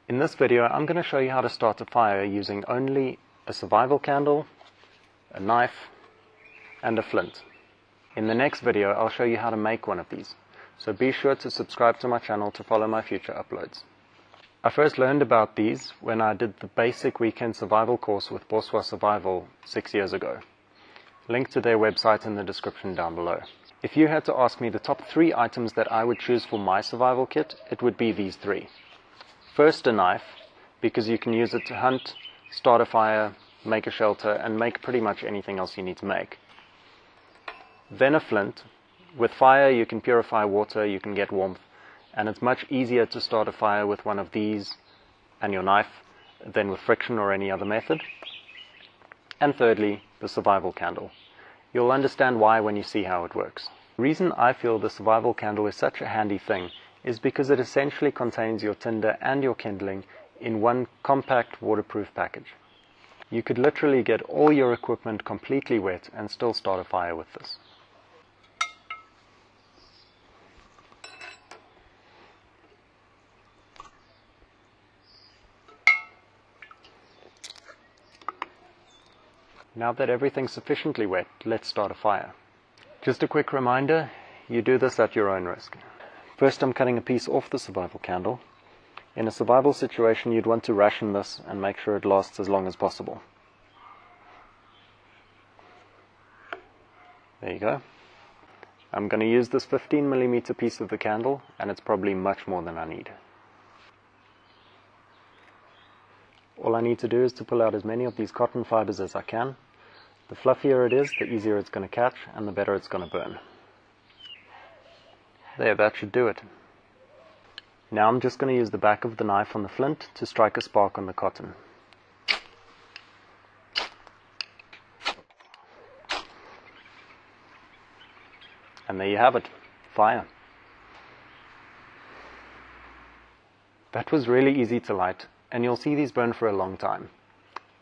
In this video, I'm going to show you how to start a fire using only a survival candle, a knife, and a flint. In the next video, I'll show you how to make one of these, so be sure to subscribe to my channel to follow my future uploads. I first learned about these when I did the basic weekend survival course with Boswa Survival 6 years ago. Link to their website in the description down below. If you had to ask me the top 3 items that I would choose for my survival kit, it would be these 3. First, a knife, because you can use it to hunt, start a fire, make a shelter, and make pretty much anything else you need to make. Then a flint. With fire you can purify water, you can get warmth, and it's much easier to start a fire with one of these and your knife than with friction or any other method. And thirdly, the survival candle. You'll understand why when you see how it works. The reason I feel the survival candle is such a handy thing is because it essentially contains your tinder and your kindling in one compact waterproof package. You could literally get all your equipment completely wet and still start a fire with this. Now that everything's sufficiently wet, let's start a fire. Just a quick reminder, you do this at your own risk. First, I'm cutting a piece off the survival candle. In a survival situation, you'd want to ration this and make sure it lasts as long as possible. There you go. I'm going to use this 15mm piece of the candle, and it's probably much more than I need. All I need to do is to pull out as many of these cotton fibers as I can. The fluffier it is, the easier it's going to catch, and the better it's going to burn. There, that should do it. Now I'm just going to use the back of the knife on the flint to strike a spark on the cotton. And there you have it, fire. That was really easy to light, and you'll see these burn for a long time.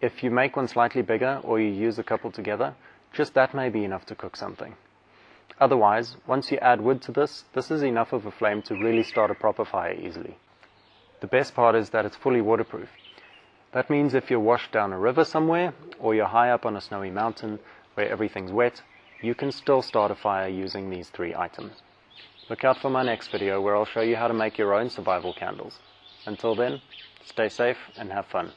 If you make one slightly bigger or you use a couple together, just that may be enough to cook something. Otherwise, once you add wood to this is enough of a flame to really start a proper fire easily. The best part is that it's fully waterproof. That means if you're washed down a river somewhere, or you're high up on a snowy mountain where everything's wet, you can still start a fire using these 3 items. Look out for my next video where I'll show you how to make your own survival candles. Until then, stay safe and have fun.